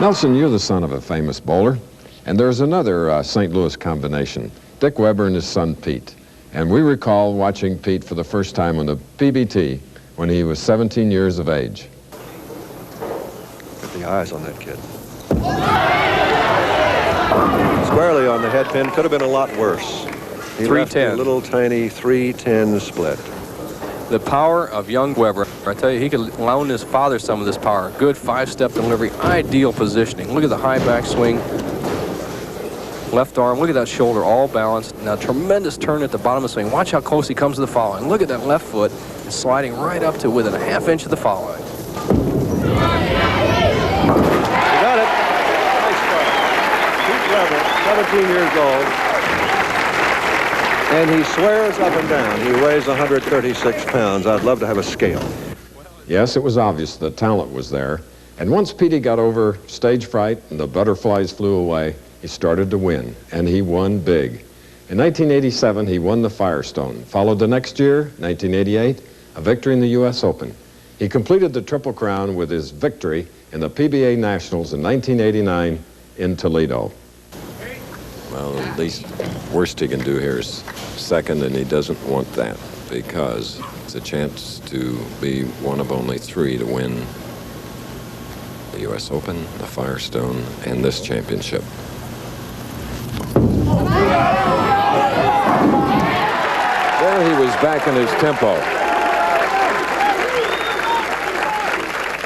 Nelson, you're the son of a famous bowler, and there's another St. Louis combination, Dick Weber and his son Pete. And we recall watching Pete for the first time on the PBT when he was 17 years of age. Get the eyes on that kid. Squarely on the head pin, could have been a lot worse. He left a little tiny 3-10 split. The power of young Weber. I tell you, he could loan his father some of this power. Good five-step delivery, ideal positioning. Look at the high back swing. Left arm, look at that shoulder, all balanced. Now, tremendous turn at the bottom of the swing. Watch how close he comes to the foul line. Look at that left foot. It's sliding right up to within a half-inch of the foul line. You got it. Nice start. Pete Weber, 17 years old. And he swears up and down. He weighs 136 pounds. I'd love to have a scale. Yes, it was obvious the talent was there. And once Petey got over stage fright and the butterflies flew away, he started to win, and he won big. In 1987, he won the Firestone. Followed the next year, 1988, a victory in the U.S. Open. He completed the Triple Crown with his victory in the PBA Nationals in 1989 in Toledo. Well, the least worst he can do here is second, and he doesn't want that because it's a chance to be one of only three to win the U.S. Open, the Firestone, and this championship. There he was back in his tempo.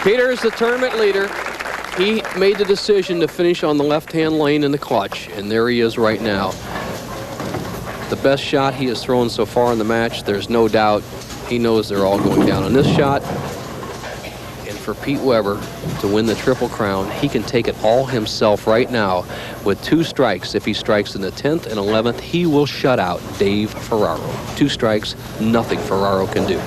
Peter is the tournament leader. He made the decision to finish on the left-hand lane in the clutch, and there he is right now. The best shot he has thrown so far in the match, there's no doubt. He knows they're all going down on this shot. And for Pete Weber to win the Triple Crown, he can take it all himself right now with 2 strikes. If he strikes in the 10th and 11th, he will shut out Dave Ferraro. 2 strikes, nothing Ferraro can do.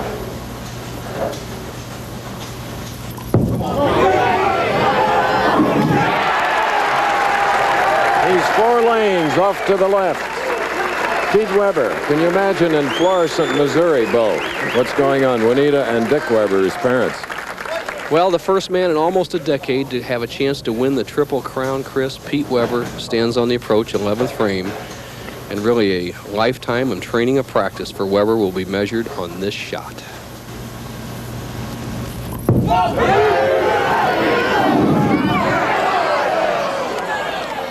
He's 4 lanes off to the left. Pete Weber, can you imagine in Florissant, Missouri, Bo, what's going on? Juanita and Dick Weber, his parents. Well, the first man in almost a decade to have a chance to win the Triple Crown, Chris. Pete Weber stands on the approach, 11th frame. And really a lifetime of training and practice for Weber will be measured on this shot.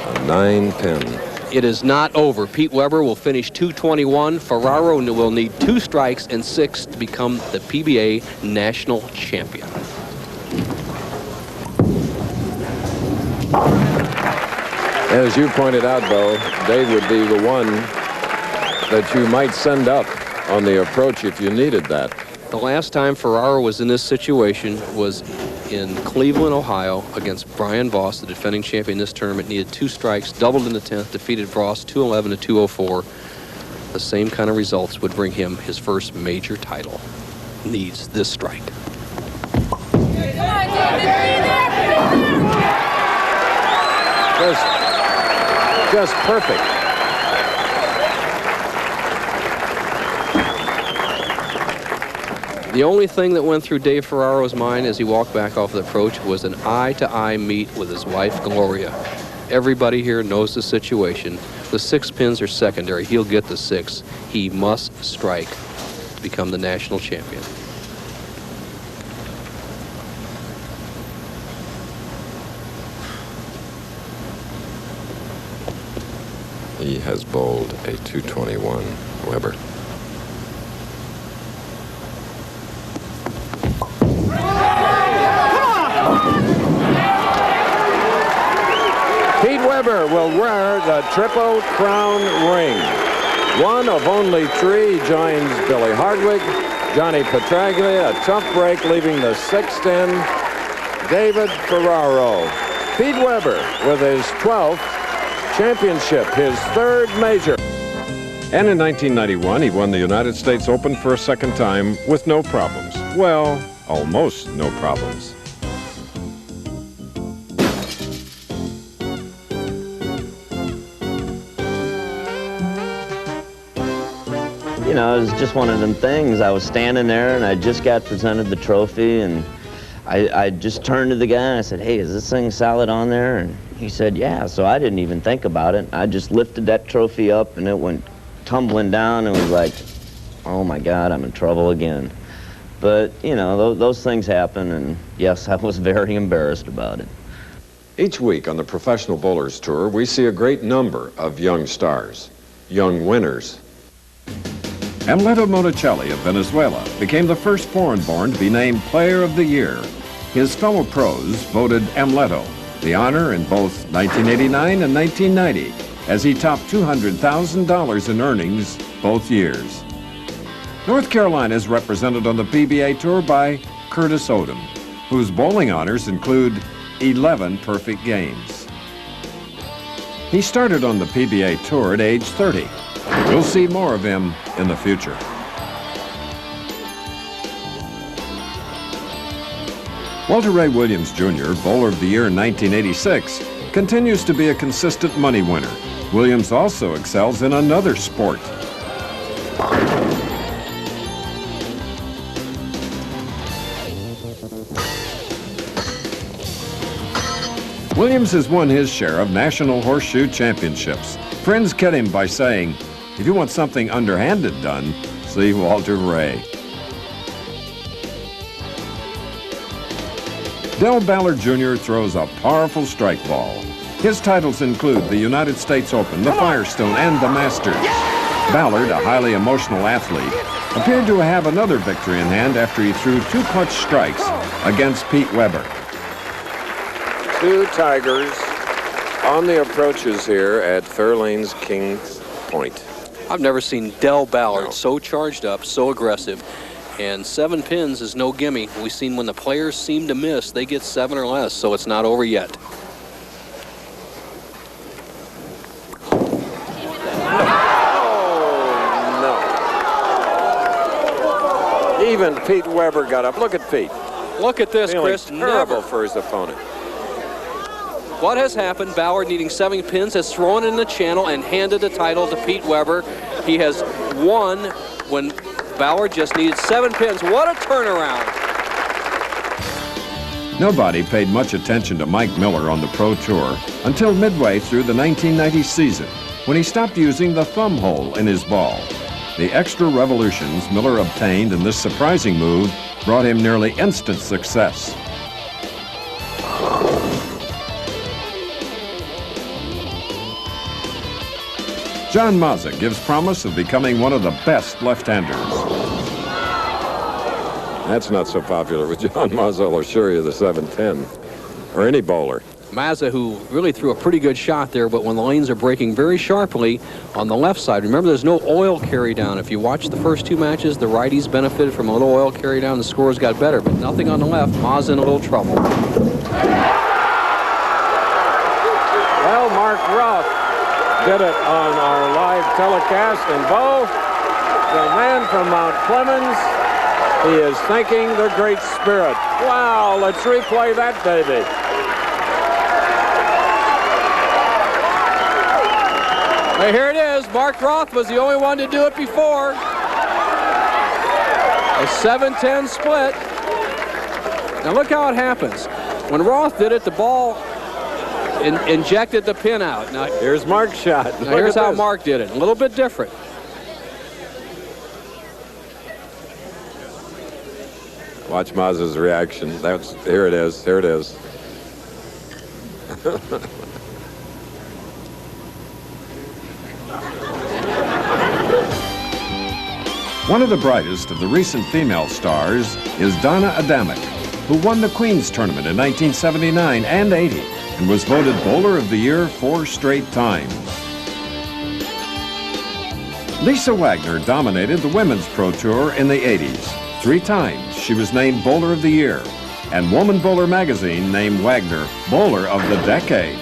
A 9-pin. It is not over. Pete Weber will finish 221. Ferraro will need 2 strikes and 6 to become the PBA national champion. As you pointed out, Bo, Dave would be the one that you might send up on the approach if you needed that. The last time Ferraro was in this situation was in Cleveland, Ohio, against Brian Voss, the defending champion in this tournament. Needed 2 strikes, doubled in the 10th, defeated Voss 211 to 204. The same kind of results would bring him his first major title. Needs this strike. Just perfect. The only thing that went through Dave Ferraro's mind as he walked back off the approach was an eye-to-eye meet with his wife, Gloria. Everybody here knows the situation. The 6 pins are secondary. He'll get the 6. He must strike to become the national champion. He has bowled a 221, Weber. Pete Weber will wear the Triple Crown ring. One of only 3. He joins Billy Hardwick, Johnny Petraglia, a tough break, leaving the 6th in. David Ferraro. Pete Weber with his 12th championship, his 3rd major. And in 1991, he won the United States Open for a second time with no problems. Well, almost no problems. You know, it was just one of them things. I was standing there and I just got presented the trophy, and I just turned to the guy and I said, hey, is this thing solid on there? And he said, yeah. So I didn't even think about it. I just lifted that trophy up and it went tumbling down and was like, oh my God, I'm in trouble again. But, you know, those things happen, and yes, I was very embarrassed about it. Each week on the Professional Bowlers Tour, we see a great number of young stars, young winners. Amleto Monticelli of Venezuela became the first foreign-born to be named Player of the Year. His fellow pros voted Amleto the honor in both 1989 and 1990, as he topped $200,000 in earnings both years. North Carolina is represented on the PBA Tour by Curtis Odom, whose bowling honors include 11 perfect games. He started on the PBA Tour at age 30. We'll see more of him in the future. Walter Ray Williams Jr., Bowler of the Year in 1986, continues to be a consistent money winner. Williams also excels in another sport. Williams has won his share of National Horseshoe Championships. Friends kid him by saying, if you want something underhanded done, see Walter Ray. Del Ballard Jr. throws a powerful strike ball. His titles include the United States Open, the Firestone, and the Masters. Ballard, a highly emotional athlete, appeared to have another victory in hand after he threw 2 clutch strikes against Pete Weber. 2 Tigers on the approaches here at Fairlane's Kings Point. I've never seen Del Ballard so charged up, so aggressive. And 7 pins is no gimme. We've seen when the players seem to miss, they get 7 or less, so it's not over yet. Oh, no. Even Pete Weber got up. Look at Pete. Look at this, Feeling Chris. terrible Never. for his opponent. What has happened? Ballard, needing 7 pins, has thrown in the channel and handed the title to Pete Weber. He has won when Ballard just needed 7 pins. What a turnaround. Nobody paid much attention to Mike Miller on the Pro Tour until midway through the 1990 season, when he stopped using the thumb hole in his ball. The extra revolutions Miller obtained in this surprising move brought him nearly instant success. John Mazza gives promise of becoming one of the best left-handers. That's not so popular with John Mazza, I'll assure you, the 710, or any bowler. Mazza, who really threw a pretty good shot there, but when the lanes are breaking very sharply on the left side, remember there's no oil carry down. If you watch the first 2 matches, the righties benefited from a little oil carry down, the scores got better, but nothing on the left. Mazza in a little trouble. Well, Mark Roth did it on our live telecast, and Bo, the man from Mount Clemens, he is thanking the Great Spirit. Wow, let's replay that, baby. Hey, here it is. Mark Roth was the only one to do it before. A 7-10 split. Now look how it happens. When Roth did it, the ball injected the pin out. Now Here's Mark's shot. Now here's how Mark did it. A little bit different. Watch Mazza's reaction. Here it is. Here it is. One of the brightest of the recent female stars is Donna Adamick, who won the Queen's Tournament in 1979 and 80 and was voted Bowler of the Year 4 straight times. Lisa Wagner dominated the Women's Pro Tour in the 80s. 3 times she was named Bowler of the Year, and Woman Bowler magazine named Wagner Bowler of the Decade.